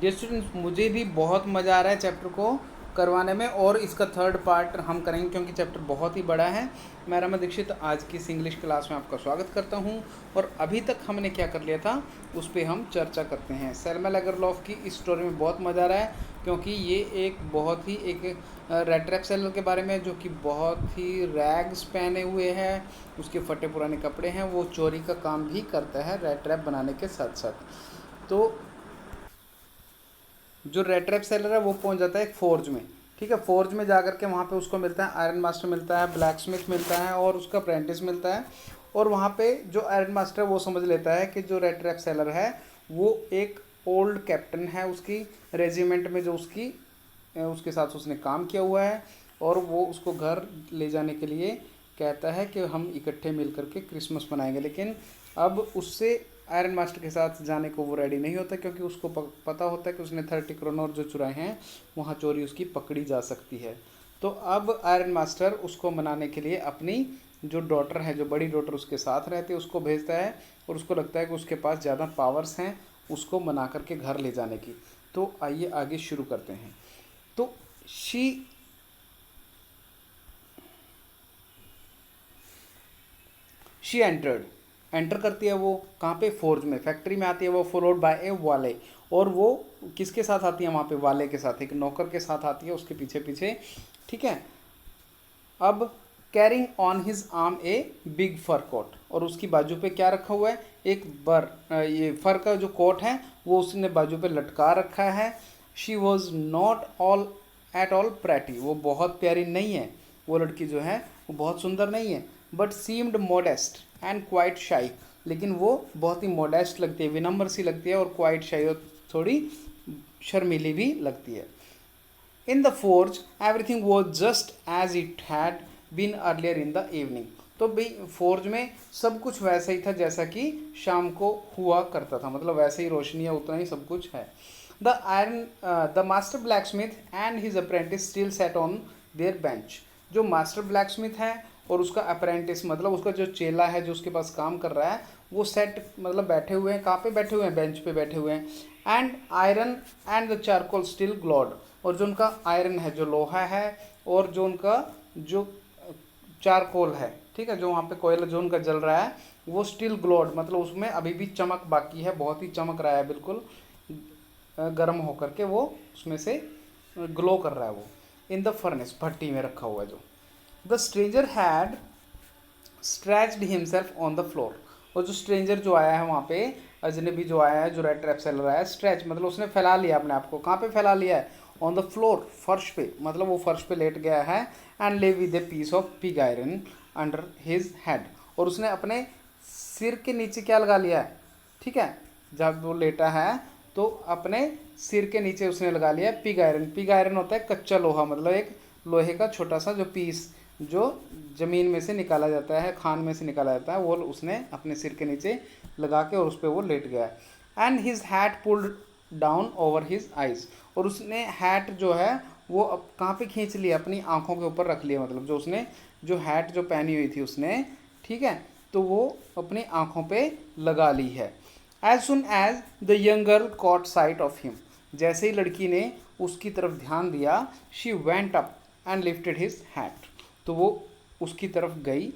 Dear students, मुझे भी बहुत मज़ा आ रहा है चैप्टर को करवाने में, और इसका थर्ड पार्ट हम करेंगे क्योंकि चैप्टर बहुत ही बड़ा है। मैं रमा दीक्षित आज की इस इंग्लिश क्लास में आपका स्वागत करता हूं, और अभी तक हमने क्या कर लिया था उस पर हम चर्चा करते हैं। सेल्मा लागरलॉफ की इस स्टोरी में बहुत मज़ा आ रहा है क्योंकि ये एक बहुत ही एक रेड ट्रैप सेलर के बारे में, जो कि बहुत ही रैग्स पहने हुए है, उसके फटे पुराने कपड़े हैं, वो चोरी का काम भी करता है रेड ट्रैप बनाने के साथ साथ। तो जो रेड ट्रैप सेलर है वो पहुंच जाता है एक फोर्ज में। ठीक है, फोर्ज में जाकर के वहाँ पे उसको मिलता है आयरन मास्टर मिलता है, ब्लैक स्मिथ मिलता है और उसका अप्रेंटिस मिलता है। और वहाँ पे जो आयरन मास्टर वो समझ लेता है कि जो रेड ट्रैप सेलर है वो एक ओल्ड कैप्टन है उसकी रेजिमेंट में, जो उसके साथ उसने काम किया हुआ है, और वो उसको घर ले जाने के लिए कहता है कि हम इकट्ठे मिल करके क्रिसमस मनाएंगे। लेकिन अब उससे आयरन मास्टर के साथ जाने को वो रेडी नहीं होता, क्योंकि उसको पता होता है कि उसने 30 क्रोनोर जो चुराए हैं वहाँ चोरी उसकी पकड़ी जा सकती है। तो अब आयरन मास्टर उसको मनाने के लिए अपनी जो डॉटर है, जो बड़ी डॉटर उसके साथ रहती है, उसको भेजता है, और उसको लगता है कि उसके पास ज़्यादा पावर्स हैं उसको मना करके घर ले जाने की। तो आइए आगे शुरू करते हैं। तो शी एंटर करती है। वो कहाँ पे? फोर्ज में, फैक्ट्री में आती है वो, फॉलोड बाय ए वाले। और वो किसके साथ आती है वहाँ पे? वाले के साथ, एक नौकर के साथ आती है उसके पीछे पीछे। ठीक है, अब carrying on his arm a big fur coat, और उसकी बाजू पे क्या रखा हुआ है? एक ये फर का जो कोट है वो उसने बाजू पे लटका रखा है। She was not all at all pretty, वो बहुत प्यारी नहीं है, वो लड़की जो है वो बहुत सुंदर नहीं है। But seemed modest and quite शाई, लेकिन वो बहुत ही मॉडेस्ट लगती है, विनम्र सी लगती है, और क्वाइट शाई, और थोड़ी शर्मीली भी लगती है। In the forge everything was just as it had been earlier in the evening. तो भाई फोर्ज में सब कुछ वैसा ही था जैसा कि शाम को हुआ करता था, मतलब वैसे ही रोशनी है, उतना ही सब कुछ है। The master black Smith and his apprentice still set on their bench. जो मास्टर ब्लैक स्मिथ है और उसका अप्रेंटिस, मतलब उसका जो चेला है जो उसके पास काम कर रहा है, वो सेट मतलब बैठे हुए हैं। कहाँ पे बैठे हुए हैं? बेंच पे बैठे हुए हैं। And iron and the charcoal still glowed, और जो उनका आयरन है, जो लोहा है, और जो उनका जो चारकोल है, ठीक है, जो वहाँ पे कोयला जो उनका जल रहा है, वो स्टिल ग्लोड, मतलब उसमें अभी भी चमक बाकी है, बहुत ही चमक रहा है, बिल्कुल गर्म होकर के वो उसमें से ग्लो कर रहा है वो। इन द फर्नेस, भट्टी में रखा हुआ है जो। The stranger had stretched himself on the floor, और जो स्ट्रेंजर जो आया है वहाँ पे, अजनबी जो आया है, जो रेड ट्रैप सेलर आया है, स्ट्रेच मतलब उसने फैला लिया अपने आप को। कहाँ पे फैला लिया है? ऑन द फ्लोर, फर्श पे, मतलब वो फर्श पे लेट गया है। And lay with a piece of pig iron under his head, और उसने अपने सिर के नीचे क्या लगा लिया है? ठीक है, जब वो लेटा है तो अपने सिर के नीचे उसने लगा लिया पिग आयरन। पिग आयरन होता है कच्चा लोहा, मतलब एक लोहे का छोटा सा जो पीस जो ज़मीन में से निकाला जाता है, खान में से निकाला जाता है, वो उसने अपने सिर के नीचे लगा के और उस पर वो लेट गया है। And his hat pulled down over his eyes, और उसने हैट जो है वो अब कहाँ पे खींच लिया? अपनी आँखों के ऊपर रख लिया, मतलब जो उसने जो हैट जो पहनी हुई थी उसने, ठीक है, तो वो अपनी आँखों पे लगा ली है। As soon as the young girl caught sight of him, जैसे ही लड़की ने उसकी तरफ ध्यान दिया, she went up and lifted his hat, तो वो उसकी तरफ गई,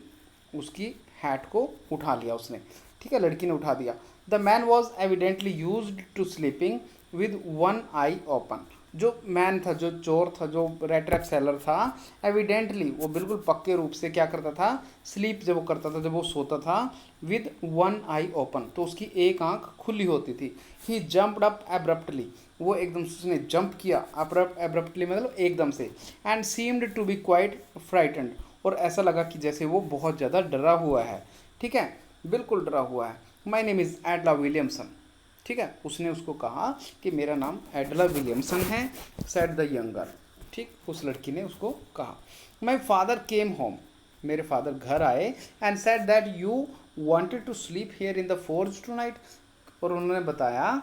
उसकी हैट को उठा लिया उसने। ठीक है, लड़की ने उठा दिया। The man was evidently used to sleeping with one eye open, जो मैन था, जो चोर था, जो रेड ट्रैप सेलर था, एविडेंटली वो बिल्कुल पक्के रूप से क्या करता था? स्लीप जब वो करता था, जब वो सोता था, विद वन आई ओपन, तो उसकी एक आंख खुली होती थी। ही जम्प्ड अप एब्रप्टली, वो एकदम से उसने जंप किया, एब्रप्टली मतलब एकदम से। And seemed to be quite frightened, और ऐसा लगा कि जैसे वो बहुत ज़्यादा डरा हुआ है। ठीक है, बिल्कुल डरा हुआ है। My name is Edla Williamson, ठीक है, उसने उसको कहा कि मेरा नाम एडला विलियमसन है, सेड द यंगर। ठीक, उस लड़की ने उसको कहा। माई फादर केम होम, मेरे फादर घर आए, and said that you wanted to sleep here in the forge tonight, और उन्होंने बताया,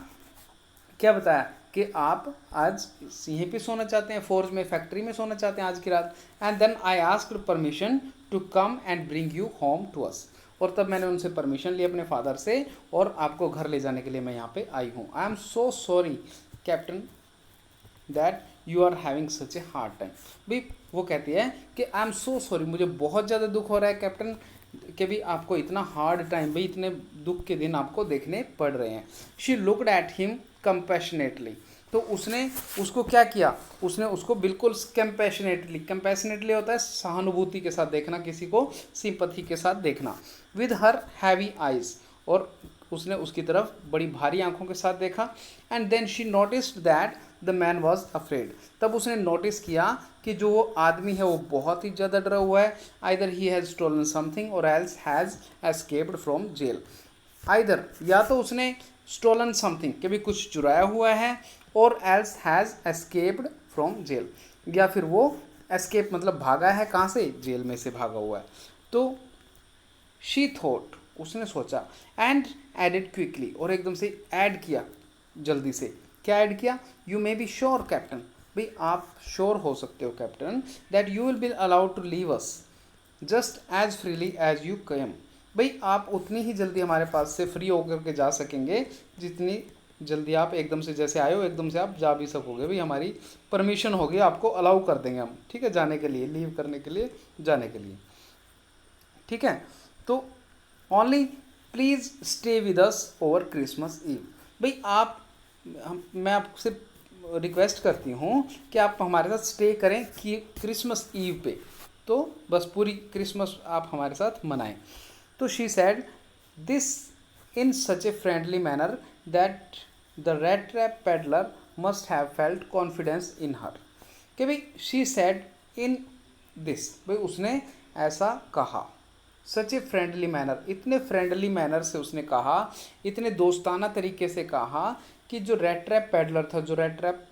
क्या बताया? कि आप आज यहीं पे सोना चाहते हैं, फोर्ज में, फैक्ट्री में सोना चाहते हैं आज की रात। And then I asked permission to come and bring you home to us, और तब मैंने उनसे परमिशन ली अपने फादर से, और आपको घर ले जाने के लिए मैं यहाँ पे आई हूँ। I am so sorry captain that you are having such a hard time. भाई वो कहती है कि आई एम सो सॉरी, मुझे बहुत ज़्यादा दुख हो रहा है कैप्टन कि भी आपको इतना हार्ड टाइम, भाई इतने दुख के दिन आपको देखने पड़ रहे हैं। She looked at him compassionately, तो उसने उसको क्या किया, उसने उसको बिल्कुल कंपैशनेटली, कंपैशनेटली होता है सहानुभूति के साथ देखना, किसी को सिंपैथी के साथ देखना। विद हर हैवी आइज, और उसने उसकी तरफ बड़ी भारी आंखों के साथ देखा। And then she noticed that the man was afraid, तब उसने नोटिस किया कि जो वो आदमी है वो बहुत ही ज़्यादा डरा हुआ है। Either he has stolen something और else has escaped from jail, either या तो उसने स्टोलन समथिंग कि भी कुछ चुराया हुआ है, और else has escaped from jail, या फिर वो एस्केप मतलब भागा है, कहाँ से, जेल में से भागा हुआ है। तो शी थॉट, उसने सोचा, एंड एडेड क्विकली, और एकदम से ऐड किया जल्दी से, क्या ऐड किया, you may be sure captain, भाई आप श्योर हो सकते हो captain, that you will be allowed to leave us just as freely as you came, भाई आप उतनी ही जल्दी हमारे पास से फ्री होकर के जा सकेंगे जितनी जल्दी आप एकदम से जैसे आए हो एकदम से आप जा भी सकोगे, भाई हमारी परमिशन होगी, आपको अलाउ कर देंगे हम, ठीक है, जाने के लिए, लीव करने के लिए, जाने के लिए, ठीक है। तो only please stay with us over Christmas Eve, भाई आप मैं आपसे रिक्वेस्ट करती हूँ कि आप हमारे साथ स्टे करें कि क्रिसमस ईव पे, तो बस पूरी क्रिसमस आप हमारे साथ मनाएं। तो she said this in such a friendly manner that the rat trap peddler must have felt confidence in her, कि भाई शी सैड इन दिस, भाई उसने ऐसा कहा, सच ए फ्रेंडली मैनर, इतने फ्रेंडली मैनर से उसने कहा, इतने दोस्ताना तरीके से कहा कि जो रेड ट्रैप पेडलर था, जो रेड ट्रैप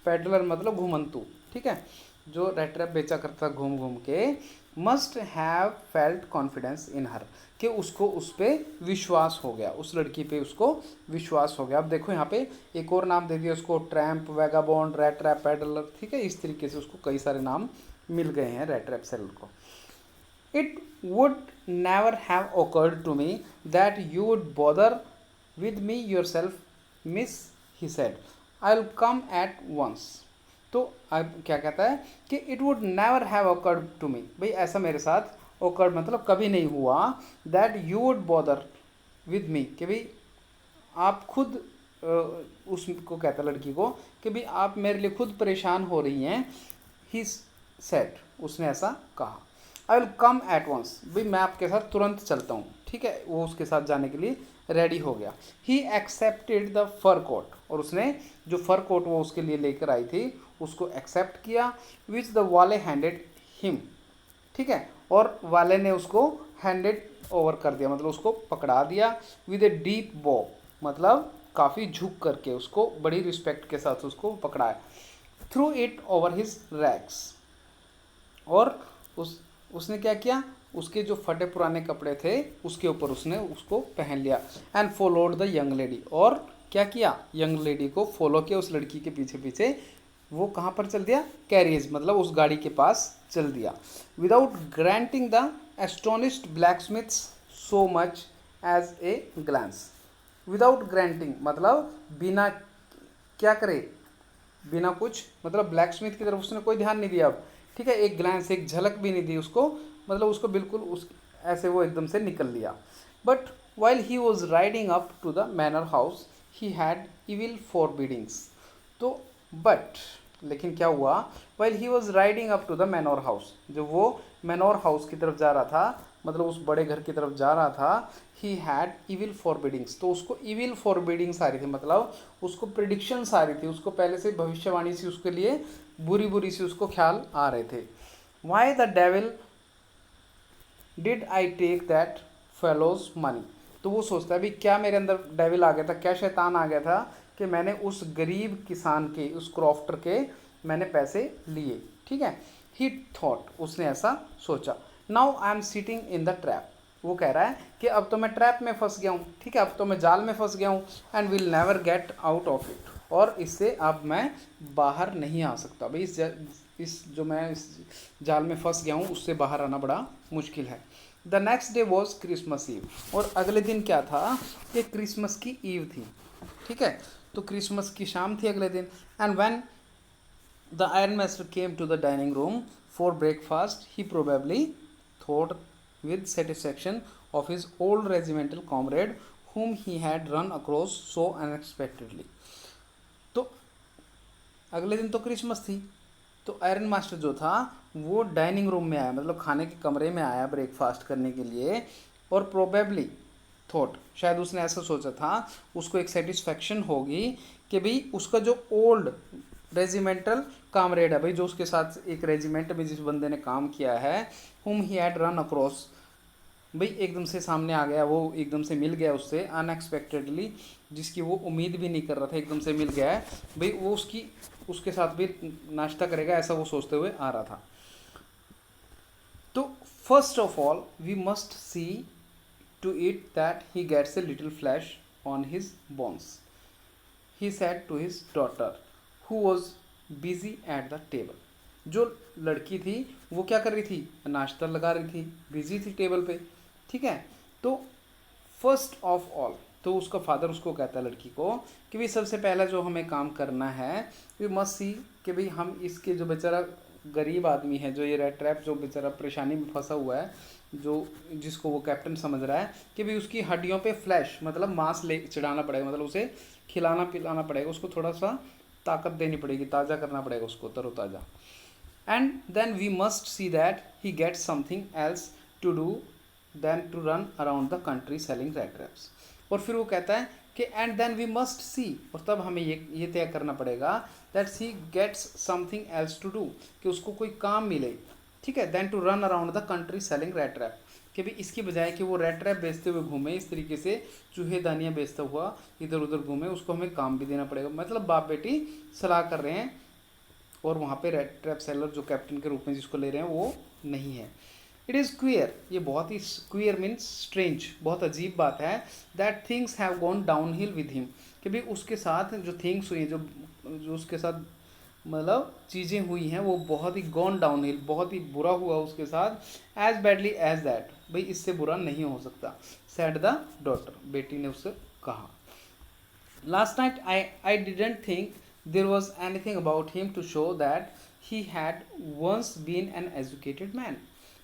पेडलर मतलब घुमंतू, ठीक है, जो रेड ट्रैप बेचा करता घूम घूम के, must have felt confidence in her, कि उसको उस पर विश्वास हो गया, उस लड़की पे उसको विश्वास हो गया। अब देखो यहाँ पे एक और नाम दे दिया उसको, tramp, vagabond, red trap peddler, ठीक है, इस तरीके से उसको कई सारे नाम मिल गए हैं रेड ट्रैप सेलर को। It would never have occurred to me that you would bother with me yourself, miss, he said. I'll come at once. तो अब क्या कहता है कि it would never have occurred to me, भाई ऐसा मेरे साथ occurred मतलब कभी नहीं हुआ, that you would bother with me, कि भाई आप खुद उसको कहता लड़की को कि भाई आप मेरे लिए खुद परेशान हो रही हैं। ही सेड, उसने ऐसा कहा। I will come at once, भाई मैं आपके साथ तुरंत चलता हूँ, ठीक है, वो उसके साथ जाने के लिए रेडी हो गया। He accepted the fur coat, और उसने जो फर कोट वो उसके लिए लेकर आई थी उसको एक्सेप्ट किया। विच द वाले हैंडेड हिम, ठीक है, और वाले ने उसको हैंडेड ओवर कर दिया, मतलब उसको पकड़ा दिया। विद ए डीप बो, मतलब काफ़ी झुक करके उसको बड़ी रिस्पेक्ट के साथ उसको पकड़ाया। Through it over his rags, और उसने क्या किया, उसके जो फटे पुराने कपड़े थे उसके ऊपर उसने उसको पहन लिया। And followed the young lady, और क्या किया, यंग लेडी को फॉलो किया, उस लड़की के पीछे पीछे वो कहाँ पर चल दिया, कैरियज मतलब उस गाड़ी के पास चल दिया। Without granting the astonished blacksmiths so much as a glance, without granting मतलब बिना क्या करे, बिना कुछ, मतलब ब्लैक स्मिथ की तरफ उसने कोई ध्यान नहीं दिया अब, ठीक है, एक ग्लांस, एक झलक भी नहीं दी उसको, मतलब उसको बिल्कुल उस ऐसे वो एकदम से निकल लिया। But while he was riding up to the manor house he had evil forebodings, तो बट लेकिन क्या हुआ, while he was riding up to the manor house, जब वो मैनोर हाउस की तरफ जा रहा था, मतलब उस बड़े घर की तरफ जा रहा था, ही हैड इविल फॉरबिडिंग्स, तो उसको इविल फॉरबिडिंग्स आ रही थी, मतलब उसको प्रिडिक्शंस आ रही थी, उसको पहले से भविष्यवाणी सी उसके लिए बुरी बुरी सी उसको ख्याल आ रहे थे। Why the devil did I take that fellow's money, तो वो सोचता है भाई क्या मेरे अंदर डेविल आ गया था, क्या शैतान आ गया था कि मैंने उस गरीब किसान के, उस क्रॉफ्टर के मैंने पैसे लिए, ठीक है। ही थॉट, उसने ऐसा सोचा। Now I am sitting in the trap, वो कह रहा है कि अब तो मैं ट्रैप में फंस गया हूँ, ठीक है, अब तो मैं जाल में फंस गया हूँ, and will never get out of it, और इससे अब मैं बाहर नहीं आ सकता, भाई इस जो मैं इस जाल में फंस गया हूँ उससे बाहर आना बड़ा मुश्किल है। The next day was Christmas Eve, और अगले दिन क्या था कि क्रिसमस की ईव थी, ठीक है। तो क्रिसमस की शाम थी अगले दिन। And when the iron master came to the dining room for breakfast he probably thought with satisfaction of his old regimental comrade whom he had run across so unexpectedly। तो अगले दिन तो क्रिसमस थी, तो आयरन मास्टर जो था वो dining room में आया, मतलब खाने के कमरे में आया ब्रेकफास्ट करने के लिए, और प्रोबेबली थॉट, शायद उसने ऐसा सोचा था, उसको एक सेटिस्फैक्शन होगी कि भाई उसका जो ओल्ड रेजिमेंटल कामरेड है, भाई जो उसके साथ एक रेजिमेंट में जिस बंदे ने काम किया है, हुम ही हैड रन अक्रॉस, भाई एकदम से सामने आ गया, वो एकदम से मिल गया उससे अनएक्सपेक्टेडली, जिसकी वो उम्मीद भी नहीं कर रहा था, एकदम से मिल गया है, भाई वो उसके साथ भी नाश्ता करेगा ऐसा वो सोचते हुए आ रहा था। तो first of all we must see to it that he gets a little flesh on his bones, he said to his daughter who was busy at the table. जो लड़की थी वो क्या कर रही थी, नाश्ता लगा रही थी, बिजी थी टेबल पे, ठीक है। तो फर्स्ट ऑफ ऑल, तो उसका फादर उसको कहता है लड़की को कि भाई सबसे पहला जो हमें काम करना है वी मस्ट सी कि भाई हम इसके जो बेचारा गरीब आदमी है, जो ये रेड ट्रैप जो बेचारा परेशानी में फंसा हुआ है, जो जिसको वो कैप्टन समझ रहा है कि भाई उसकी हड्डियों पे फ्लैश मतलब मांस ले चढ़ाना पड़ेगा, मतलब उसे खिलाना पिलाना पड़ेगा, उसको थोड़ा सा ताकत देनी पड़ेगी, ताज़ा करना पड़ेगा उसको, तरोताज़ा। And then we must see that he gets something else to do than to run around the country selling rat traps. और फिर वो कहता है कि and then we must see, और तब हमें ये तय करना पड़ेगा that he gets something else to do, कि उसको कोई काम मिले, ठीक है, than to run around the country selling rat trap, कि भाई इसकी बजाय कि वो रेड ट्रैप बेचते हुए घूमे, इस तरीके से चूहे दानियाँ बेचता हुआ इधर उधर घूमे, उसको हमें काम भी देना पड़ेगा। मतलब बाप बेटी सलाह कर रहे हैं, और वहाँ पे रेड ट्रैप सेलर जो कैप्टन के रूप में जिसको ले रहे हैं वो नहीं है। इट इज़ क्वियर, ये बहुत ही क्वियर मीन्स स्ट्रेंज, बहुत अजीब बात है, that things have gone down hill with him, कि भाई उसके साथ जो थिंग्स हुई, जो उसके साथ मतलब चीज़ें हुई हैं वो बहुत ही गॉन डाउन हिल, बहुत ही बुरा हुआ उसके साथ, एज बैडली एज दैट, भाई इससे बुरा नहीं हो सकता, सेड द डॉटर, बेटी ने उससे कहा। Last night I didn't think there was anything about him to show that he had once been an educated man.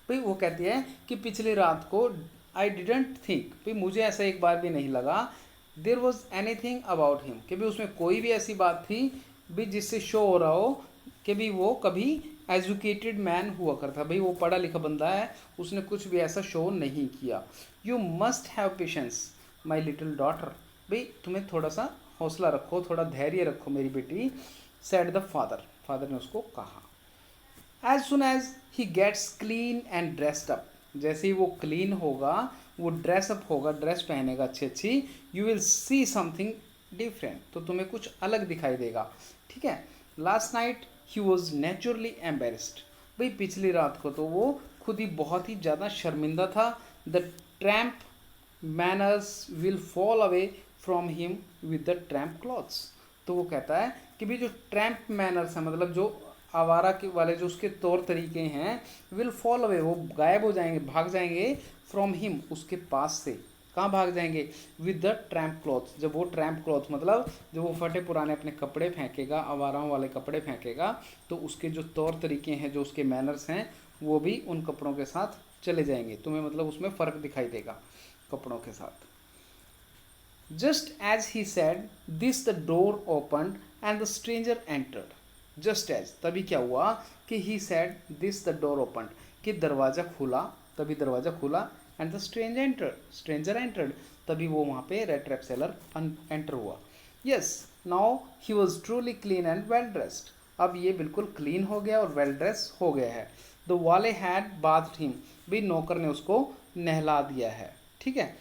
भाई वो कहती है कि पिछली रात को आई डिडेंट थिंक, भाई मुझे ऐसा एक बार भी नहीं लगा, देर वॉज एनीथिंग अबाउट हिम, कि भाई उसमें कोई भी ऐसी बात थी भी जिससे शो हो रहा हो कि भाई वो कभी एजुकेटेड मैन हुआ करता, भाई वो पढ़ा लिखा बंदा है, उसने कुछ भी ऐसा शो नहीं किया। You must have patience my little daughter, भाई तुम्हें थोड़ा सा हौसला रखो, थोड़ा धैर्य रखो मेरी बेटी, सेड द फादर, फादर ने उसको कहा। As soon as he gets clean and dressed up, जैसे ही वो क्लीन होगा, वो ड्रेसअप होगा, ड्रेस पहनेगा अच्छी अच्छी, you will see something different, तो तुम्हें कुछ अलग दिखाई देगा, ठीक है। Last night he was naturally embarrassed, भाई पिछली रात को तो वो खुद ही बहुत ही ज़्यादा शर्मिंदा था। The tramp manners will fall away from him with the tramp clothes, तो वो कहता है कि भाई जो ट्रैम्प मैनर्स हैं, मतलब जो आवारा के वाले जो उसके तौर तरीके हैं, विल फॉल अवे, वो गायब हो जाएंगे, भाग जाएंगे, फ्रॉम हिम, उसके पास से, कहाँ भाग जाएंगे, विद द ट्रैम्प क्लॉथ, जब वो ट्रैम्प क्लॉथ मतलब जब वो फटे पुराने अपने कपड़े फेंकेगा, आवाराओं वाले कपड़े फेंकेगा, तो उसके जो तौर तरीके हैं, जो उसके मैनर्स हैं, वो भी उन कपड़ों के साथ चले जाएंगे, तुम्हें मतलब उसमें फ़र्क दिखाई देगा कपड़ों के साथ। Just as he said this the door opened and the stranger entered, just as, तभी क्या हुआ कि he said this the door opened, कि दरवाज़ा खुला, तभी दरवाज़ा खुला, एंड द स्ट्रेंजर एंटर्ड, तभी वो वहाँ पे रेड ट्रैप सेलर एंटर हुआ। Yes now he was truly clean and well dressed, अब ये बिल्कुल क्लीन हो गया और वेल ड्रेस हो गया है। द वाले हैड बाथड हिम, भी नौकर ने उसको नहला दिया है, ठीक है,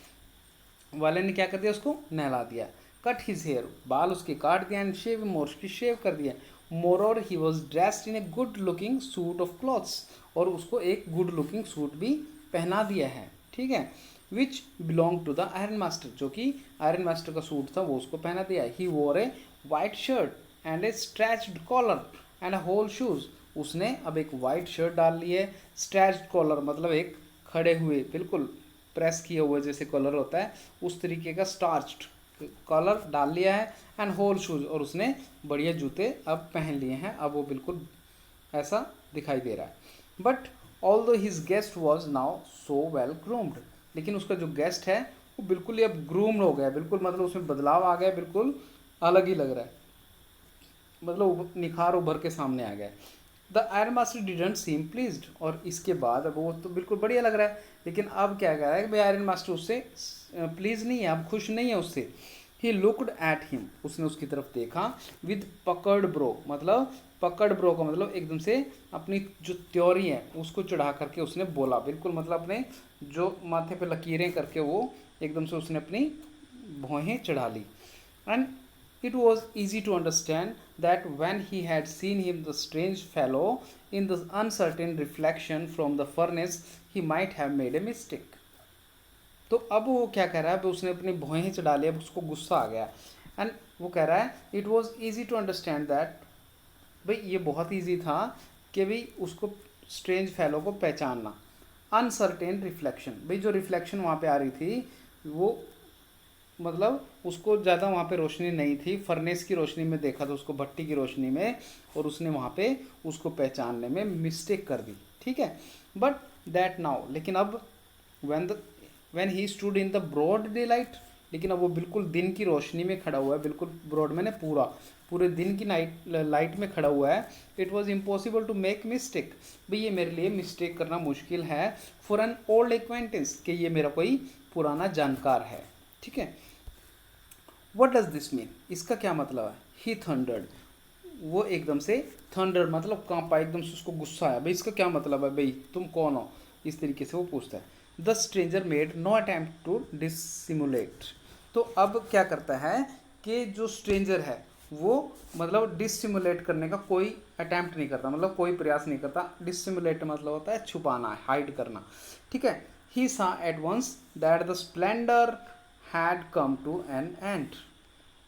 वाले ने क्या कर दिया, उसको नहला दिया। कट हिज हेयर, बाल उसके काट दिया, एंड शेव मोर, उसकी शेव कर दिया। More he was dressed in a good looking suit of clothes, और उसको एक गुड लुकिंग सूट भी पहना दिया है, ठीक है, which belong to the iron master, जो कि आयरन मास्टर का सूट था वो उसको पहना दिया। He wore a white shirt and a starched collar and a whole shoes, उसने अब एक वाइट शर्ट डाल ली है, स्ट्रेच्ड कॉलर मतलब एक खड़े हुए बिल्कुल प्रेस किए हुए जैसे कॉलर होता है उस तरीके का, स्टार्च्ड कॉलर डाल लिया है एंड होल शूज, और उसने बढ़िया जूते अब पहन लिए हैं, अब वो बिल्कुल ऐसा दिखाई दे रहा है। बट ऑल दो his guest was now so well groomed, लेकिन उसका जो गेस्ट है वो बिल्कुल ही अब ग्रूम्ड हो गया, बिल्कुल मतलब उसमें बदलाव आ गया, बिल्कुल अलग ही लग रहा है, मतलब निखार उभर के सामने आ गया। The iron master didn't seam pleased, और इसके बाद अब वो तो बिल्कुल बढ़िया लग रहा है, लेकिन अब क्या कह रहा है कि भाई आयरन मास्टर उससे प्लीज नहीं है, अब खुश नहीं है उससे। ही लुकड एट हिम, उसने उसकी तरफ देखा विद पकड़ ब्रो, मतलब पकड़ ब्रो का मतलब एकदम से अपनी जो त्योरी है उसको चढ़ा करके उसने बोला, बिल्कुल मतलब अपने जो माथे पे लकीरें करके वो एकदम से उसने अपनी भौहें चढ़ा ली। And it was easy to understand that when he had seen him, the strange fellow, in the uncertain reflection from the furnace, he might have made a mistake. तो अब वो क्या कह रहा है, अब उसने अपनी भौहें चढ़ा लिया, अब उसको गुस्सा आ गया। एंड वो कह रहा है it was easy to understand that, भाई ये बहुत ईजी था कि भाई उसको स्ट्रेंज फेलो को पहचानना। अनसर्टेन रिफ्लेक्शन, भाई जो रिफ्लेक्शन वहाँ पे आ रही थी वो मतलब उसको ज़्यादा वहाँ पे रोशनी नहीं थी, फर्नेस की रोशनी में देखा था उसको, भट्टी की रोशनी में, और उसने वहाँ पे उसको पहचानने में मिस्टेक कर दी, ठीक है। बट दैट नाउ, लेकिन अब when he stood in the broad daylight, लेकिन अब वो बिल्कुल दिन की रोशनी में खड़ा हुआ है, बिल्कुल ब्रॉड मैंने पूरे दिन की लाइट में खड़ा हुआ है। It was impossible to make mistake, भाई ये मेरे लिए मिस्टेक करना मुश्किल है, फॉर एन ओल्ड एक्वेंटेंस, कि ये मेरा कोई पुराना जानकार है, ठीक है। वट डज दिस मीन, इसका क्या मतलब है। ही थंडर्ड, वो एकदम से थंडर मतलब कांपा, एकदम से उसको गुस्सा आया, भाई इसका क्या मतलब है, भाई तुम कौन हो, इस तरीके से वो पूछता है। The stranger made no attempt to dissimulate, तो अब क्या करता है कि जो स्ट्रेंजर है वो मतलब डिसिमुलेट करने का कोई अटैम्प्ट नहीं करता, मतलब कोई प्रयास नहीं करता। डिसिमुलेट मतलब होता है छुपाना, हाइड करना, ठीक है। He saw at once that the splendour had come to an end,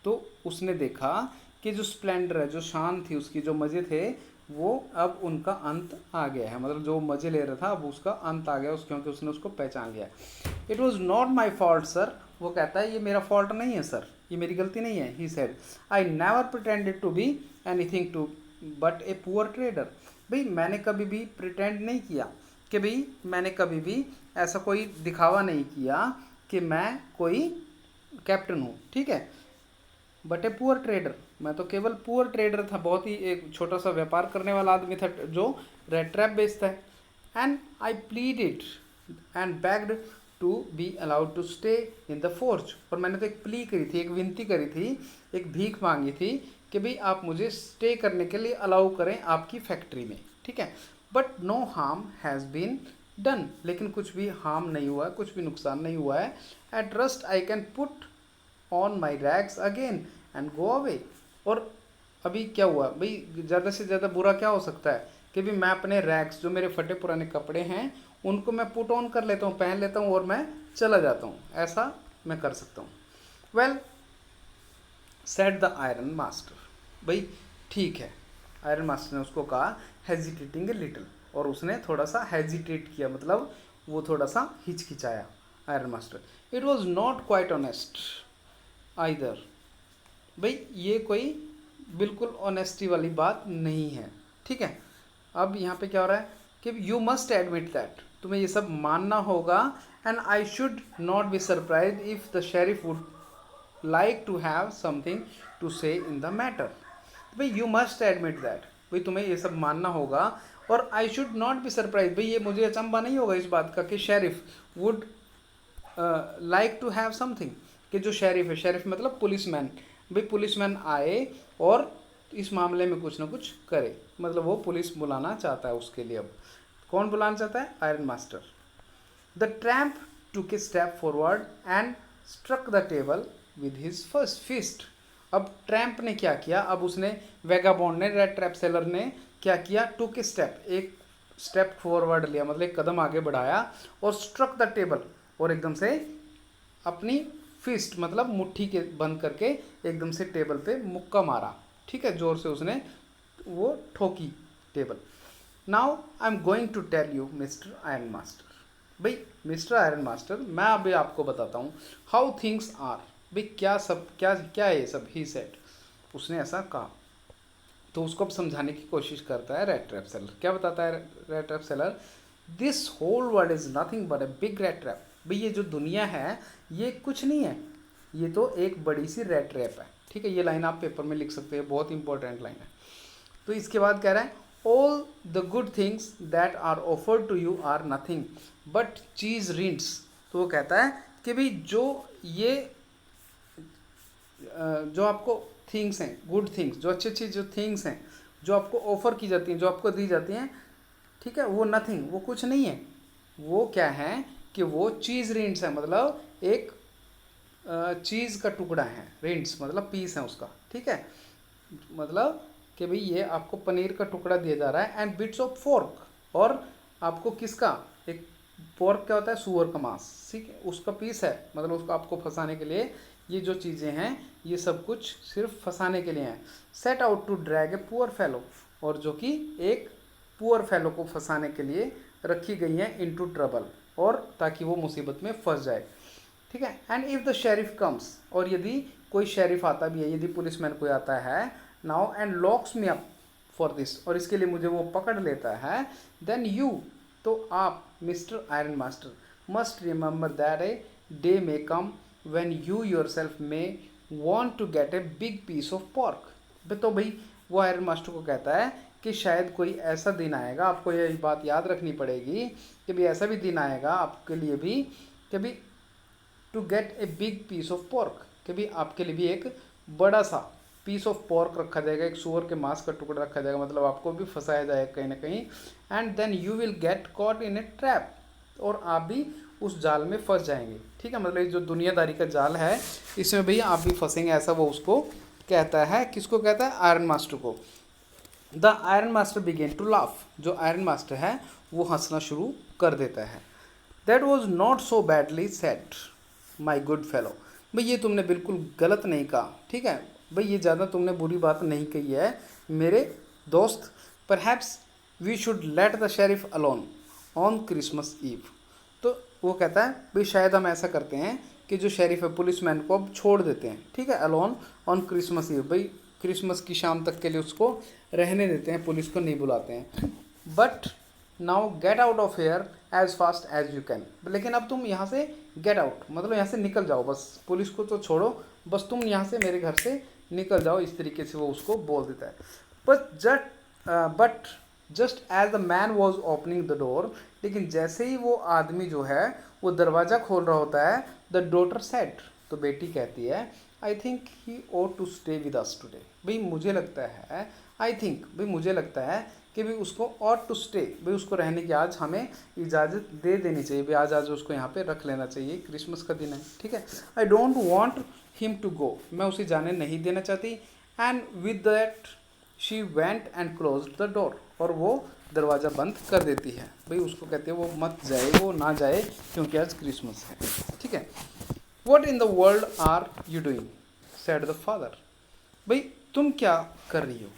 तो उसने देखा कि जो स्प्लेंडर है, जो शान थी उसकी, जो मज़े थे, वो अब उनका अंत आ गया है, मतलब जो मज़े ले रहा था अब उसका अंत आ गया क्योंकि उसने उसको पहचान लिया। It was not my fault sir, वो कहता है ये मेरा फॉल्ट नहीं है सर, ये मेरी गलती नहीं है। He said I never pretended to be anything to but a poor trader, भाई मैंने कभी भी प्रिटेंड नहीं किया, कि भाई मैंने कभी भी ऐसा कोई दिखावा नहीं किया कि मैं कोई कैप्टन हूँ, ठीक है। बट ए पुअर ट्रेडर, मैं तो केवल पुअर ट्रेडर था, बहुत ही एक छोटा सा व्यापार करने वाला आदमी था जो रेड ट्रैप बेचता है। And I pleaded and begged to be allowed to stay in the forge, और मैंने तो एक प्ली करी थी, एक विनती करी थी, एक भीख मांगी थी कि भाई आप मुझे स्टे करने के लिए अलाउ करें आपकी फैक्ट्री में, ठीक है। But no harm has been done, लेकिन कुछ भी हार्म नहीं हुआ है, कुछ भी नुकसान नहीं हुआ है। At worst I can put on my rags again and go away, और अभी क्या हुआ भाई, ज़्यादा से ज़्यादा बुरा क्या हो सकता है कि भी मैं अपने रैग्स, जो मेरे फटे पुराने कपड़े हैं, उनको मैं पुट ऑन कर लेता हूँ, पहन लेता हूँ और मैं चला जाता हूँ, ऐसा मैं कर सकता हूँ। Well said the iron master, भाई ठीक है, आयरन मास्टर ने उसको कहा, हेजिटेटिंग ए लिटिल, और उसने थोड़ा सा हेजिटेट किया, मतलब वो थोड़ा सा हिचकिचाया iron master. It was not quite honest either, भाई ये कोई बिल्कुल ऑनेस्टी वाली बात नहीं है, ठीक है। अब यहाँ पे क्या हो रहा है कि यू मस्ट एडमिट दैट, तुम्हें ये सब मानना होगा, and I should not be surprise if the sheriff would like to have something to say in the matter, भाई यू मस्ट एडमिट दैट, भाई तुम्हें ये सब मानना होगा, और I should not be surprise, भाई ये मुझे अचंभा नहीं होगा इस बात का कि sheriff would like to have something, कि जो शेरिफ है, शेरिफ मतलब पुलिसमैन, भाई पुलिसमैन आए और इस मामले में कुछ ना कुछ करे, मतलब वो पुलिस बुलाना चाहता है उसके लिए। अब कौन बुलाना चाहता है, iron master. The tramp took a step forward and struck the table with his first fist, अब ट्रैम्प ने क्या किया, अब उसने वेगाबॉन्ड ने, रेड ट्रैप सेलर ने क्या किया, टुक ए स्टेप, एक स्टेप फॉरवर्ड लिया, मतलब एक कदम आगे बढ़ाया, और स्ट्रक द टेबल, और एकदम से अपनी फिस्ट मतलब मुट्ठी के बंद करके एकदम से टेबल पे मुक्का मारा, ठीक है, जोर से उसने वो ठोकी table. Now I am going to tell you mister iron master, भाई मिस्टर आयरन मास्टर मैं अभी आपको बताता हूँ हाउ थिंग्स आर, भाई क्या सब क्या क्या है ये सब, ही सेड, उसने ऐसा कहा। तो उसको अब समझाने की कोशिश करता है रेड ट्रैप सेलर। क्या बताता है rat trap seller? This whole world is nothing but a big rat trap. भाई ये जो दुनिया है ये कुछ नहीं है, ये तो एक बड़ी सी रेड ट्रैप है। ठीक है, ये लाइन आप पेपर में लिख सकते हैं, बहुत इंपॉर्टेंट लाइन है। तो इसके बाद कह रहा है all the good things that are offered to you are nothing but cheese rinds. तो वो कहता है कि भाई जो ये जो आपको थिंग्स हैं, गुड थिंग्स, जो अच्छी अच्छी जो थिंग्स हैं जो आपको ऑफर की जाती हैं, जो आपको दी जाती हैं, ठीक है, वो नथिंग, वो कुछ नहीं है। वो क्या है कि वो चीज़ रिंट्स है, मतलब एक चीज़ का टुकड़ा है। रिंट्स मतलब पीस है उसका, ठीक है, मतलब कि भाई ये आपको पनीर का टुकड़ा दिया जा रहा है। एंड बिट्स ऑफ फोर्क, और आपको किसका, एक पोर्क क्या होता है, सुअर का मांस, ठीक है, उसका पीस है, मतलब उसको आपको फंसाने के लिए ये जो चीज़ें हैं ये सब कुछ सिर्फ फंसाने के लिए हैं। Set out to drag a poor fellow, और जो कि एक पुअर फेलो को फंसाने के लिए रखी गई हैं इनटू ट्रबल, और ताकि वो मुसीबत में फंस जाए। ठीक है, and if the sheriff comes, और यदि कोई शेरिफ आता भी है, यदि पुलिसमैन कोई आता है now and locks me up for this, और इसके लिए मुझे वो पकड़ लेता है, देन यू, तो आप mister iron master must remember that a day may come when you yourself may want to get a big piece of pork. तो भाई वो आयरन मास्टर को कहता है कि शायद कोई ऐसा दिन आएगा, आपको ये बात याद रखनी पड़ेगी कि भी ऐसा भी दिन आएगा आपके लिए भी कि भी to get a big piece of pork, कि भी आपके लिए भी एक बड़ा सा पीस ऑफ पॉर्क रखा जाएगा, एक सूअर के मांस का टुकड़ा रखा जाएगा, मतलब आपको भी फंसाया जाएगा कहीं ना कहीं। And then you will get caught in a trap, और आप भी उस जाल में फंस जाएंगे। ठीक है, मतलब ये जो दुनियादारी का जाल है इसमें भैया आप भी फंसेंगे, ऐसा वो उसको कहता है। किसको कहता है? आयरन मास्टर को। The iron master began to laugh, जो आयरन मास्टर है वो हंसना शुरू कर देता है। That was not so badly set my good fellow. भाई ये तुमने बिल्कुल गलत नहीं कहा, ठीक है भाई, ये ज़्यादा तुमने बुरी बात नहीं कही है मेरे दोस्त। Perhaps we should let the sheriff alone on Christmas Eve. तो वो कहता है भाई शायद हम ऐसा करते हैं कि जो शेरिफ है पुलिसमैन को अब छोड़ देते हैं, ठीक है, अलोन ऑन क्रिसमस ईव, भाई क्रिसमस की शाम तक के लिए उसको रहने देते हैं, पुलिस को नहीं बुलाते हैं। But now get out of here as fast as you can. लेकिन अब तुम यहाँ से गेट आउट, मतलब यहाँ से निकल जाओ, बस पुलिस को तो छोड़ो, बस तुम यहाँ से मेरे घर से निकल जाओ, इस तरीके से वो उसको बोल देता है। But just as the man was opening the door, लेकिन जैसे ही वो आदमी जो है वो दरवाज़ा खोल रहा होता है, द डॉटर सेड, तो बेटी कहती है, I think he ought to stay with us today. भाई मुझे लगता है, आई थिंक भाई मुझे लगता है कि भाई उसको ऑट टू स्टे, भाई उसको रहने की आज हमें इजाज़त दे देनी चाहिए, भाई आज उसको यहाँ पे रख लेना चाहिए, क्रिसमस का दिन है, ठीक है। I don't want him to go, मैं उसे जाने नहीं देना चाहती। And with that she went and close the door, और वो दरवाज़ा बंद कर देती है। भाई उसको कहते हैं वो मत जाए, वो ना जाए क्योंकि आज क्रिसमस है, ठीक है। What in the world are you doing said the father. भाई तुम क्या कर रही हो,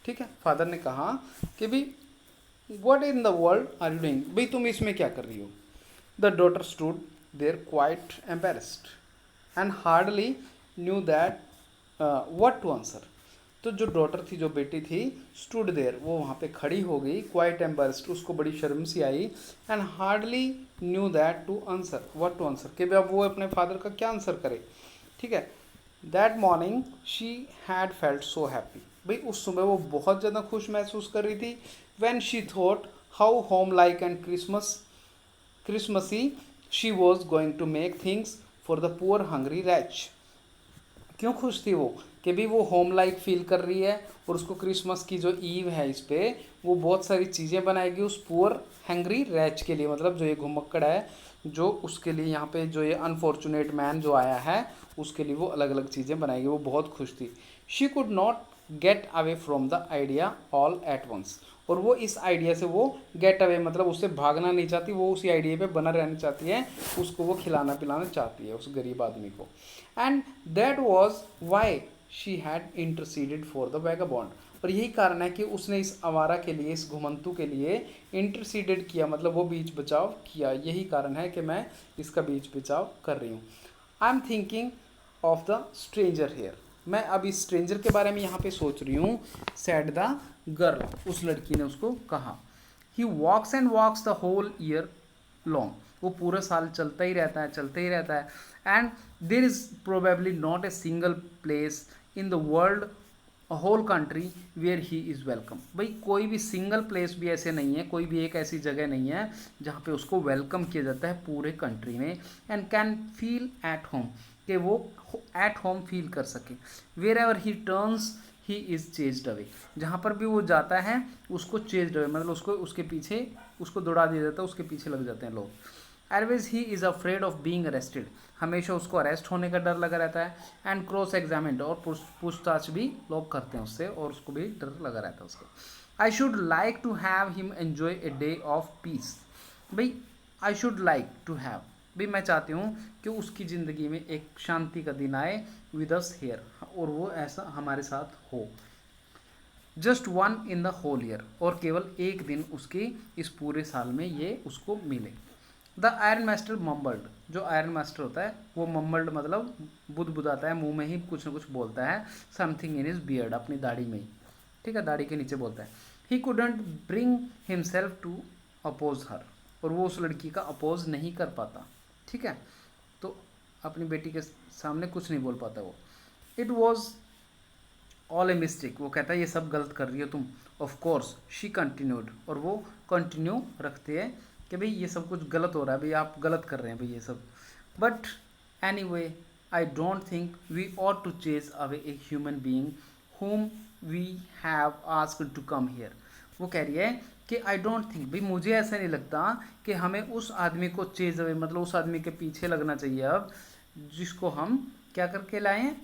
ठीक है। फादर ने कहा कि भाई what in the world are you doing, भाई तुम इसमें क्या कर रही हो। The daughter stood there quite embarrassed and hardly knew what to to आंसर। तो जो डॉटर थी, जो बेटी थी, स्टूड देयर, वो वहाँ पे खड़ी हो गई, क्वाइट एम्बेरस्ड, उसको बड़ी शर्म सी आई, and hardly knew that to answer what to answer, कि भाई अब वो अपने फादर का क्या आंसर करे, ठीक है। That morning she had felt so happy, भाई उस सुबह वो बहुत ज़्यादा खुश महसूस कर रही थी। When she thought how homelike and Christmassy she was going to make things for the poor hungry wretch. क्यों खुश थी वो? कि भी वो होम लाइक फील कर रही है, और उसको क्रिसमस की जो ईव है इस पे वो बहुत सारी चीज़ें बनाएगी उस पुअर हैंग्री रैच के लिए, मतलब जो ये घुमक्कड़ है, जो उसके लिए यहाँ पे जो ये अनफॉर्चुनेट मैन जो आया है उसके लिए वो अलग अलग चीज़ें बनाएगी। वो बहुत खुश थी। She could not get away from the idea all at once, और वो इस आइडिया से वो गेट अवे मतलब उससे भागना नहीं चाहती, वो उसी आइडिया पे बना रहना चाहती है, उसको वो खिलाना पिलाना चाहती है उस गरीब आदमी को। And that was why she had interceded for the vagabond, और यही कारण है कि उसने इस आवारा के लिए, इस घुमंतु के लिए इंटरसीडेड किया, मतलब वो बीच बचाव किया। यही कारण है कि मैं इसका बीच बचाव कर रही हूँ। I am thinking of the stranger here. मैं अब इस स्ट्रेंजर के बारे में यहाँ पे सोच रही हूँ। सेड द गर्ल, उस लड़की ने उसको कहा। He walks and walks the whole year long, वो पूरा साल चलता ही रहता है, चलता ही रहता है। And there is probably not a single place in the world, whole country where he is welcome. भाई कोई भी सिंगल प्लेस भी ऐसे नहीं है, कोई भी एक ऐसी जगह नहीं है जहाँ पे उसको वेलकम किया जाता है पूरे कंट्री में। And can feel at home, कि वो एट होम फील कर सके। Wherever he turns he is chased away, जहाँ पर भी वो जाता है उसको चेज्ड अवे, मतलब उसको उसके पीछे उसको दौड़ा दिया जाता है, उसके पीछे लग जाते हैं लोग। Always he is afraid of being arrested, हमेशा उसको अरेस्ट होने का डर लगा रहता है। एंड क्रॉस एग्जामिन्ड, और पूछताछ भी लोग करते हैं उससे, और उसको भी डर लगा रहता है उसको। I should like to have him enjoy a day of peace. भाई I should like to have, भाई मैं चाहती हूँ कि उसकी ज़िंदगी में एक शांति का दिन आए विद अस हियर, और वो ऐसा हमारे साथ हो। Just one in the whole year, और केवल एक दिन उसकी इस पूरे साल में ये उसको मिले। द आयरन मास्टर मम्बल्ड, जो आयरन मास्टर होता है वो मम्बल्ड मतलब बुदबुदाता है, मुंह में ही कुछ ना कुछ बोलता है। समथिंग इन इज बियर्ड, अपनी दाढ़ी में ही, ठीक है, दाढ़ी के नीचे बोलता है। He couldn't bring himself to oppose her, और वो उस लड़की का अपोज नहीं कर पाता, ठीक है, तो अपनी बेटी के सामने कुछ नहीं बोल पाता वो। It was all a mistake, वो कहता है ये सब गलत कर रही हो तुम। ऑफ कोर्स शी कंटिन्यूड, और वो कंटिन्यू रखते हैं कि भाई ये सब कुछ गलत हो रहा है, भाई आप गलत कर रहे हैं भाई ये सब। But anyway I don't think we ought to chase away a human being whom we have asked to come here. वो कह रही है कि आई डोंट थिंक, भाई मुझे ऐसा नहीं लगता कि हमें उस आदमी को चेज अवे, मतलब उस आदमी के पीछे लगना चाहिए अब, जिसको हम क्या करके लाए हैं,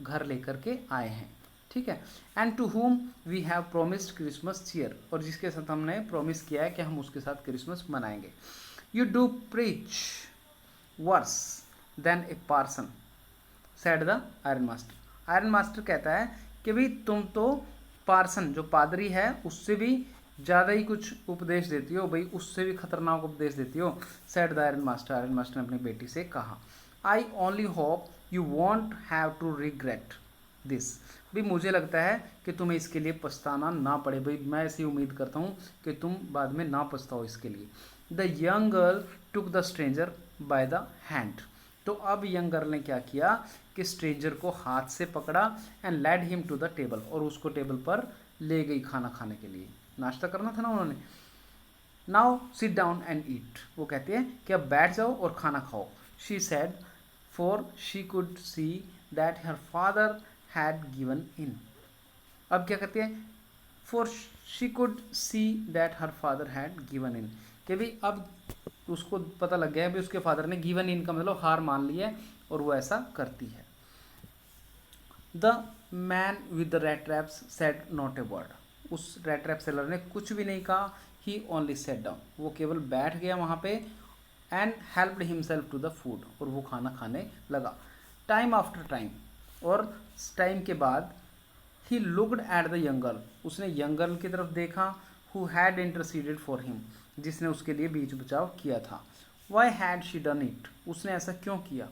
घर लेकर के आए हैं, ठीक है। And to whom we have promised Christmas cheer, और जिसके साथ हमने प्रॉमिस किया है कि हम उसके साथ क्रिसमस मनाएंगे। You do preach worse than a parson, said the iron master. Iron master कहता है कि भाई तुम तो पार्सन जो पादरी है उससे भी ज़्यादा ही कुछ उपदेश देती हो, भाई उससे भी खतरनाक उपदेश देती हो। Said the iron master, iron master ने अपनी बेटी से कहा। I only hope you won't have to regret this, भाई मुझे लगता है कि तुम्हें इसके लिए पछताना ना पड़े, भाई मैं ऐसी उम्मीद करता हूँ कि तुम बाद में ना पछताओ इसके लिए। The young girl took the stranger by the hand, तो अब यंग गर्ल ने क्या किया कि स्ट्रेंजर को हाथ से पकड़ा and led him to the table, और उसको टेबल पर ले गई खाना खाने के लिए, नाश्ता करना था ना उन्होंने। Now sit down and eat, वो कहते हैं कि अब बैठ जाओ और खाना खाओ। She said, for she could see that her father had given in. अब क्या कहते हैं, for she could see that her father had given in, कि भाई अब उसको पता लग गया है भी उसके फादर ने गिवन इन का मतलब हार मान ली है, और वो ऐसा करती है। The man with the red traps said not a word, उस रेड ट्रैप सेलर ने कुछ भी नहीं कहा। ही ओनली सेट डाउन, वो केवल बैठ गया वहाँ पे। And helped himself to the food, और वो खाना खाने लगा। टाइम आफ्टर टाइम, और टाइम के बाद ही looked at the young girl, उसने यंग गर्ल की तरफ देखा। Who had interceded for him, जिसने उसके लिए बीच बचाव किया था। Why had she done it, उसने ऐसा क्यों किया।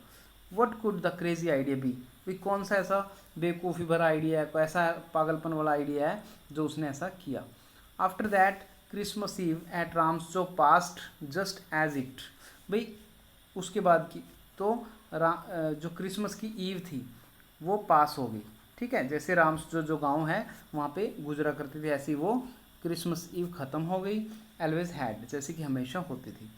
What could the crazy idea be, भाई कौन सा ऐसा बेवकूफ़ी भरा आइडिया है, कोई ऐसा पागलपन वाला आइडिया है जो उसने ऐसा किया। After that Christmas Eve at Ramsjo passed just as it, भाई उसके बाद की तो जो क्रिसमस की ईव थी वो पास हो गई, ठीक है, जैसे राम्स जो गांव है वहाँ पे गुजरा करती थी, ऐसी वो क्रिसमस ईव ख़त्म हो गई। एलवेज हैड, जैसे कि हमेशा होती थी।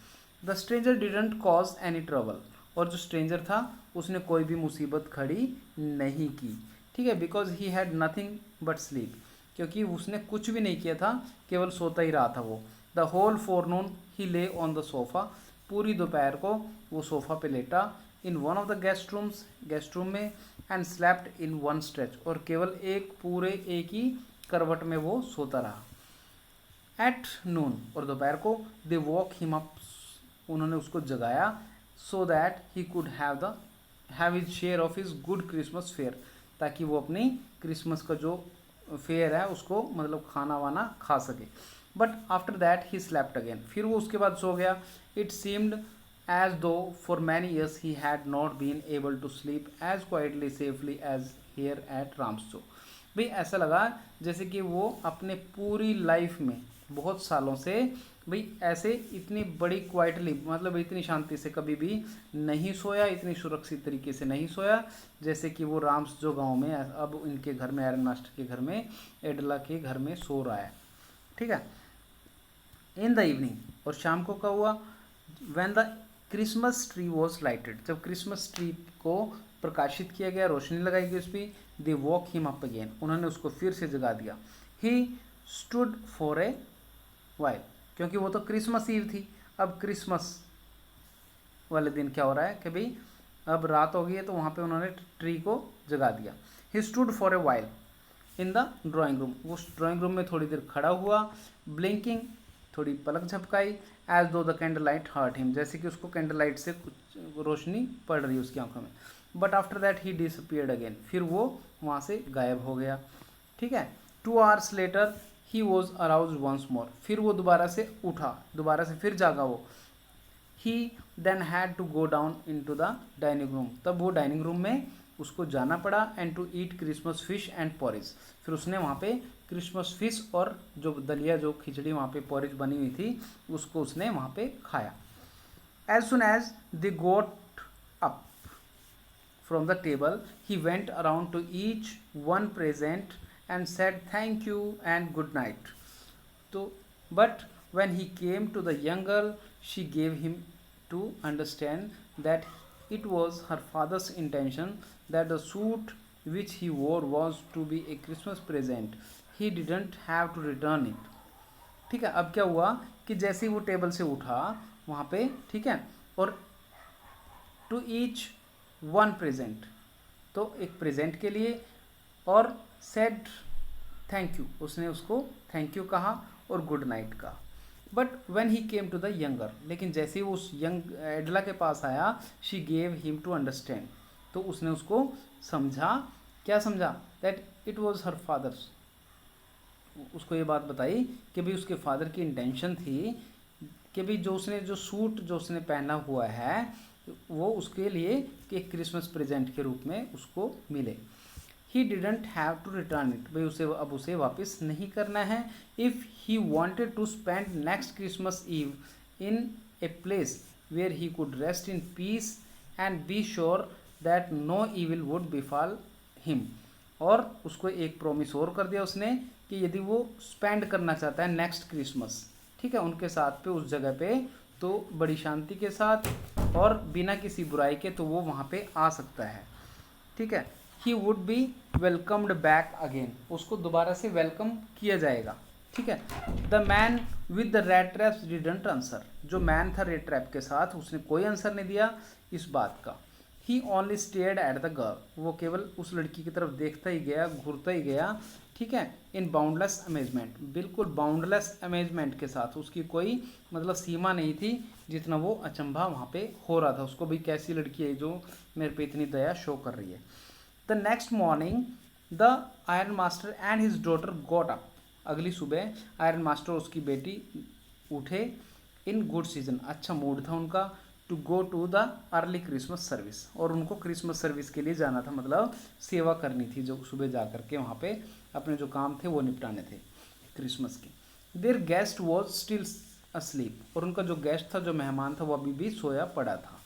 The stranger didn't cause any trouble, और जो स्ट्रेंजर था उसने कोई भी मुसीबत खड़ी नहीं की, ठीक है, because he had nothing but sleep, क्योंकि उसने कुछ भी नहीं किया था, केवल सोता ही रहा था वो। द होल फोरनून ही ले ऑन द सोफ़ा, पूरी दोपहर को वो सोफ़ा पे लेटा। In one of the guest rooms, guest room में। And slept in one stretch, और केवल एक ही करवट में वो सोता रहा। एट नून, और दोपहर को दे वॉक हिम अप, उन्होंने उसको जगाया। So that he could have his share of his good Christmas fair, ताकि वो अपनी क्रिसमस का जो फेयर है उसको मतलब खाना वाना खा सके। But after that he slept again, फिर वो उसके बाद सो गया। It seemed as though for many years he had not been able to sleep as quietly safely as here at Ramsjo। भाई ऐसा लगा जैसे कि वो अपने पूरी लाइफ में बहुत सालों से भाई ऐसे इतनी बड़ी क्वाइटली मतलब इतनी शांति से कभी भी नहीं सोया, इतनी सुरक्षित तरीके से नहीं सोया जैसे कि वो राम्सजो गांव में अब इनके घर में, आयरन मास्टर के घर में, एडला के घर में सो रहा है। ठीक है। इन द इवनिंग, और शाम को क्या हुआ, when the Christmas tree was lighted, जब क्रिसमस ट्री को प्रकाशित किया गया, रोशनी लगाई गई उस पर, they walk him up again, उन्होंने उसको फिर से जगा दिया। He stood for a while, क्योंकि वो तो क्रिसमस ईव थी, अब क्रिसमस वाले दिन क्या हो रहा है कि भाई अब रात हो गई है, तो वहाँ पे उन्होंने ट्री को जगा दिया। He stood for a while in the drawing room, वो ड्राइंग रूम में थोड़ी देर खड़ा हुआ, ब्लिंकिंग, थोड़ी पलक झपकाई, as though the candle light hurt him, जैसे कि उसको कैंडल लाइट से कुछ रोशनी पड़ रही है उसकी आंखों में। But after that he disappeared again, फिर वो वहाँ से गायब हो गया। ठीक है। 2 hours later he was aroused once more, फिर वो दोबारा से उठा, दोबारा से फिर जागा वो। He then had to go down into the dining room, तब वो डाइनिंग रूम में उसको जाना पड़ा, and to eat Christmas fish and porridge, फिर उसने वहाँ पे क्रिसमस फिश और जो दलिया, जो खिचड़ी वहाँ पे पॉरेज बनी हुई थी, उसको उसने वहाँ पे खाया। As soon as they got up from the table he went around to each one present and said thank you and good night. तो but when he came to the young girl, she gave him to understand that it was her father's intention that the suit which he wore was to be a Christmas present. He didn't have to return it. ठीक है। अब क्या हुआ कि जैसे ही वो table से उठा वहाँ पे, ठीक है, और टू ईच वन प्रेजेंट, तो एक प्रेजेंट के लिए, और सेड थैंक यू, उसने उसको थैंक यू कहा और गुड नाइट कहा। But when he came to the younger, लेकिन जैसे ही वो उस यंग एडला के पास आया, she gave him to understand, तो उसने उसको समझा, क्या समझा, that it was her father's, उसको ये बात बताई कि भाई उसके फादर की इंटेंशन थी कि भाई जो उसने जो सूट जो उसने पहना हुआ है वो उसके लिए कि क्रिसमस प्रेजेंट के रूप में उसको मिले। He didn't have to return it, भाई उसे अब उसे वापस नहीं करना है। If he wanted to spend next Christmas Eve in a place where he could rest in peace and be sure that no evil would befall him, और उसको एक प्रॉमिस और कर दिया उसने कि यदि वो स्पेंड करना चाहता है नेक्स्ट क्रिसमस, ठीक है, उनके साथ पे उस जगह पे, तो बड़ी शांति के साथ और बिना किसी बुराई के, तो वो वहाँ पे आ सकता है। ठीक है। He would be welcomed back again, उसको दोबारा से वेलकम किया जाएगा। ठीक है। The man with the red traps didn't answer, जो मैन था रेड ट्रैप के साथ उसने कोई आंसर नहीं दिया इस बात का। He only stared at the girl, वो केवल उस लड़की की तरफ देखता ही गया, घूरता ही गया। ठीक है। इन बाउंडलेस अमेजमेंट, बिल्कुल बाउंडलेस अमेजमेंट के साथ, उसकी कोई मतलब सीमा नहीं थी जितना वो अचंभा वहाँ पे हो रहा था उसको, भाई कैसी लड़की है जो मेरे पे इतनी दया शो कर रही है। The next morning the iron master and his daughter got up, अगली सुबह आयरन मास्टर और उसकी बेटी उठे, इन गुड सीजन, अच्छा मूड था उनका, to go to the early Christmas service, और उनको क्रिसमस सर्विस के लिए जाना था, मतलब सेवा करनी थी, जो सुबह जा करके वहाँ पे अपने जो काम थे वो निपटाने थे क्रिसमस के। There guest was still asleep, और उनका जो गेस्ट था, जो मेहमान था, वो अभी भी सोया पड़ा था।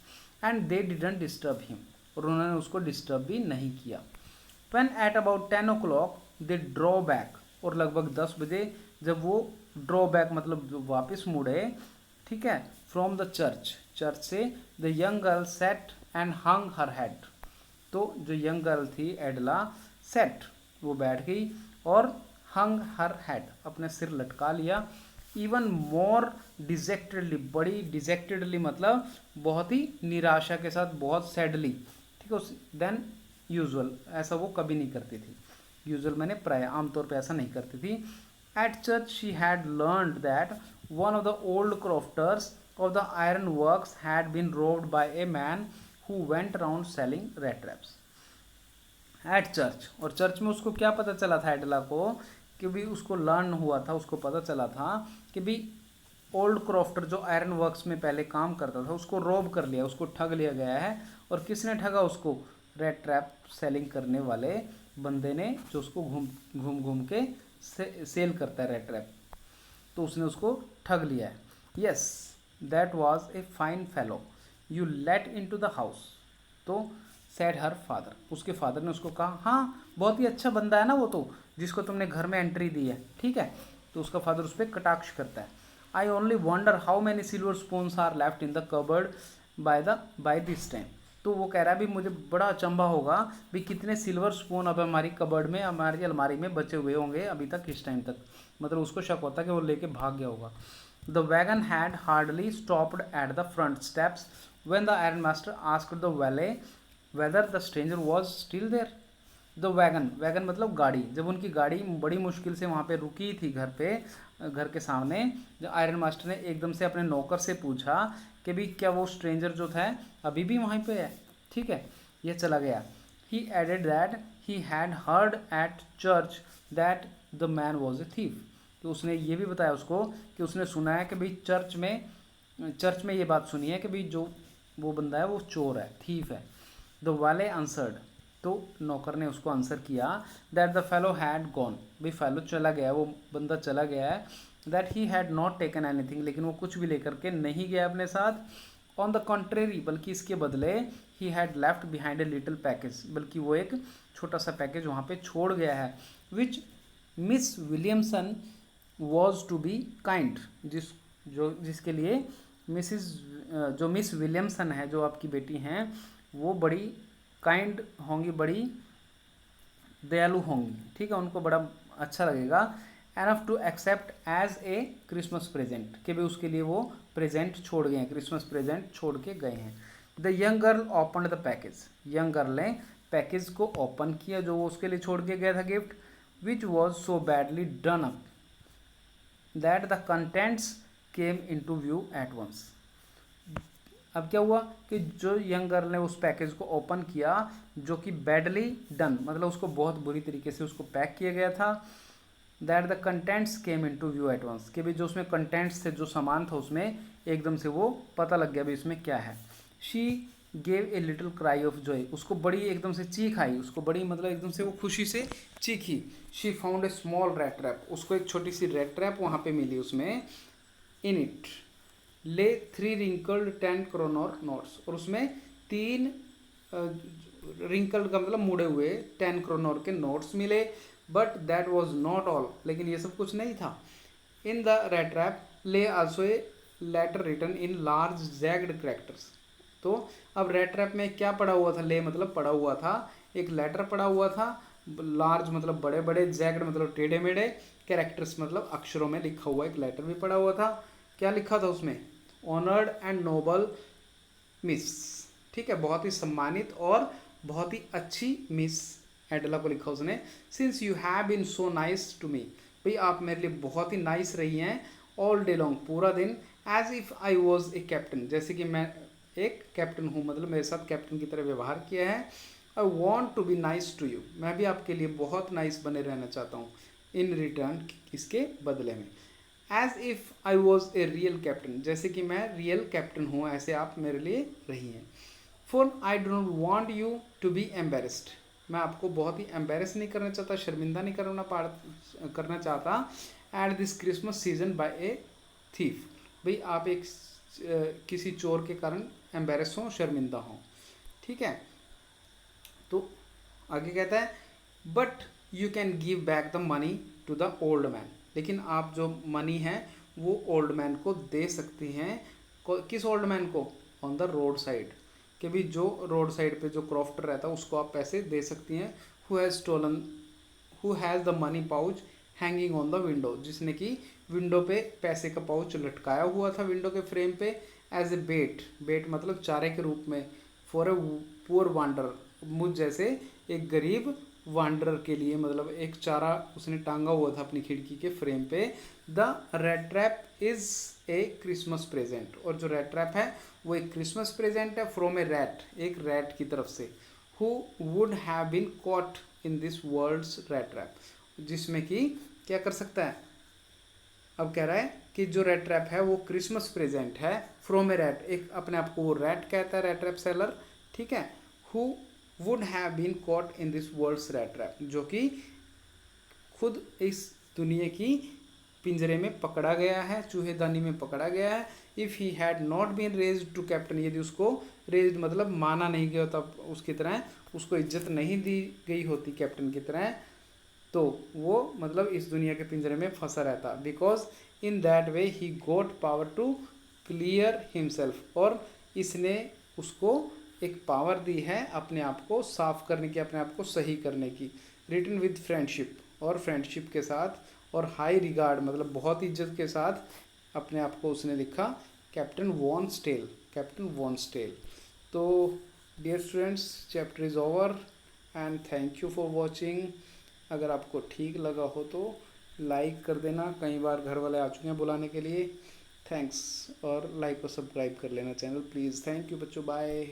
And they didn't disturb him, और उन्होंने उसको डिस्टर्ब भी नहीं किया। When at about 10 o'clock they draw back, और लगभग 10 बजे जब वो ड्रॉ बैक मतलब जो वापस मुड़े, ठीक है, फ्रॉम द चर्च, चर्च से, the young girl set and hung her head, तो जो यंग गर्ल थी एडला, सेट, वो बैठ गई और हंग हर हेड, अपने सिर लटका लिया। इवन मोर डिजेक्टेडली, बड़ी डिजेक्टेडली मतलब बहुत ही निराशा के साथ, बहुत सैडली, ठीक है, देन यूजुअल, ऐसा वो कभी नहीं करती थी, यूजुअल मैंने प्राय आमतौर पे ऐसा नहीं करती थी। At church she had learned that one of the old crofters of the iron works had been robbed by a man who went around selling rat traps. At church, और चर्च में उसको क्या पता चला था एडला को, कि भी उसको लर्न हुआ था, उसको पता चला था कि भी ओल्ड क्रॉफ्टर जो आयरन वर्क्स में पहले काम करता था उसको रॉब कर लिया, उसको ठग लिया गया है। और किसने ठगा उसको? रेड ट्रैप सेलिंग करने वाले बंदे ने, जो उसको घूम घूम घूम के सेल करता है रेड ट्रैप, तो उसने उसको ठग लिया है। Yes, that was a fine fellow you let into the house, तो सेड हर फादर, उसके फादर ने उसको कहा, हाँ बहुत ही अच्छा बंदा है ना वो तो, जिसको तुमने घर में एंट्री दी है, ठीक है। तो उसका फादर उस पर कटाक्ष करता है। I only wonder how many silver spoons are left in the cupboard by this time. तो वो कह रहा है भी मुझे बड़ा अचंभा होगा भी कितने सिल्वर स्पून अब हमारी कबर्ड में, हमारी अलमारी में बचे हुए होंगे अभी तक, किस टाइम तक। मतलब उसको शक होता है कि वो लेके भाग गया होगा। The wagon had hardly stopped at the front steps when the iron master asked the valet whether the stranger was still there. The wagon, wagon मतलब गाड़ी, जब उनकी गाड़ी बड़ी मुश्किल से वहाँ पे रुकी थी घर पे, घर के सामने, जब आयरन मास्टर ने एकदम से अपने नौकर से पूछा कि भी क्या वो स्ट्रेंजर जो था अभी भी वहीं पे है, ठीक है, ये चला गया। He added that he had heard at church that the man was a thief. तो उसने ये भी बताया उसको कि उसने सुना है कि भाई चर्च में ये बात सुनी है कि भाई जो वो बंदा है वो चोर है, थीफ है। द वाले आंसर्ड, तो नौकर ने उसको आंसर किया that the fellow had gone, भाई फेलो चला गया, वो बंदा चला गया है। That he had not taken anything, लेकिन वो कुछ भी लेकर के नहीं गया अपने साथ। ऑन द कॉन्ट्रेरी, बल्कि इसके बदले he had left behind a little package, बल्कि वो एक छोटा सा पैकेज वहाँ पे छोड़ गया है। Which Miss Williamson was to be kind, जिसके लिए जो मिस विलियमसन है, जो आपकी बेटी हैं, वो बड़ी काइंड होंगी, बड़ी दयालु होंगी, ठीक है, उनको बड़ा अच्छा लगेगा। Enough to accept as a Christmas present, कि भी उसके लिए वो प्रेजेंट छोड़ गए हैं, क्रिसमस प्रेजेंट छोड़ के गए हैं। The young girl open the package, young girl ने पैकेज को ओपन किया जो वो उसके लिए छोड़ के गया था gift, which was so badly done up that the contents came into view at once. अब क्या हुआ कि जो यंग गर्ल ने उस पैकेज को ओपन किया, जो कि बैडली डन, मतलब उसको बहुत बुरी तरीके से उसको पैक किया गया था, that the contents came into view at once, कि भाई जो उसमें कंटेंट्स थे, जो सामान था उसमें, एकदम से वो पता लग गया भाई इसमें क्या है। She gave a little cry of Joy, उसको बड़ी एकदम से चीख आई, उसको बड़ी मतलब एकदम से वो खुशी से चीखी। She found a small rat trap, उसको एक छोटी सी रेड ट्रैप वहाँ पे मिली उसमें। इन इट ले 3 रिंकल्ड 10 क्रोनर नोट्स, और उसमें 3 रिंकल्ड का मतलब मुड़े हुए 10 क्रोनर के नोट्स मिले। But that was not all, लेकिन ये सब कुछ नहीं था। In the rat trap lay also a letter written in large jagged characters, तो अब रेड ट्रैप में क्या पड़ा हुआ था, ले मतलब पड़ा हुआ था, एक लेटर पड़ा हुआ था, लार्ज मतलब बड़े बड़े, जैग्ड मतलब टेढ़े मेढ़े, कैरेक्टर्स मतलब अक्षरों में लिखा हुआ एक लेटर भी पड़ा हुआ था। क्या लिखा था उसमें? ऑनर्ड एंड नोबल मिस, ठीक है, बहुत ही सम्मानित और बहुत ही अच्छी मिस एडला को लिखा उसने। Since you have been so nice to me, भाई आप मेरे लिए बहुत ही नाइस रही हैं, ऑल डे लॉन्ग, पूरा दिन, as if I was a captain, जैसे कि मैं एक कैप्टन हूँ, मतलब मेरे साथ कैप्टन की तरह व्यवहार किया है। I want to be nice to you, मैं भी आपके लिए बहुत नाइस बने रहना चाहता हूँ, इन रिटर्न, इसके बदले में। As if I was a real captain, जैसे कि मैं रियल कैप्टन हूँ, ऐसे आप मेरे लिए रही हैं। For I do not want you to be embarrassed, मैं आपको बहुत ही एम्बेरस नहीं करना चाहता, शर्मिंदा नहीं करना चाहता, at this Christmas season by a thief, भाई आप एक किसी चोर के कारण एम्बेरस हों, शर्मिंदा हों, ठीक है। तो आगे कहता है, but you can give back the money to the old man, लेकिन आप जो मनी है वो ओल्ड मैन को दे सकती हैं। किस ओल्ड मैन को? ऑन द रोड साइड, कि भी जो रोड साइड पे जो क्रॉफ्टर रहता है उसको आप पैसे दे सकती हैं। Who has the money pouch hanging on the window, जिसने कि विंडो पे पैसे का पाउच लटकाया हुआ था विंडो के फ्रेम पे, एज ए बेट, बेट मतलब चारे के रूप में, फॉर ए पुअर वांडर, मुझ जैसे एक गरीब वांडरर के लिए, मतलब एक चारा उसने टांगा हुआ था अपनी खिड़की के फ्रेम पे। The rat trap is a Christmas present, और जो रेड ट्रैप है वो एक क्रिसमस प्रेजेंट है, फ्रॉम ए रैट, एक रैट की तरफ से, who would have been caught in this world's rat trap, जिसमें कि क्या कर सकता है, अब कह रहा है कि जो रैट ट्रैप है वो क्रिसमस प्रेजेंट है फ्रॉम ए रैट, एक अपने आप को वो रैट कहता है, रैट ट्रैप सेलर, ठीक है, who would have been caught in this world's rat trap, जो कि खुद इस दुनिया की पिंजरे में पकड़ा गया है, चूहेदानी में पकड़ा गया है। If he had not been raised to captain, यदि उसको रेज्ड मतलब माना नहीं गया होता उसकी तरह, उसको इज्जत नहीं दी गई होती कैप्टन की तरह, तो वो मतलब इस दुनिया के पिंजरे में फंसा रहता। Because in that way he got power to clear himself, और इसने उसको एक पावर दी है अपने आप को साफ करने की, अपने आप को सही करने की। रिटन विद फ्रेंडशिप, और फ्रेंडशिप के साथ, और हाई रिगार्ड मतलब बहुत इज्जत के साथ अपने आप को उसने लिखा Captain von Stahle, Captain von Stahle. तो dear students, chapter is over and thank you for watching. अगर आपको ठीक लगा हो तो लाइक कर देना, कई बार घर वाले आ चुके हैं बुलाने के लिए, थैंक्स, और लाइक और सब्सक्राइब कर लेना चैनल प्लीज़। थैंक यू बच्चों, बाय।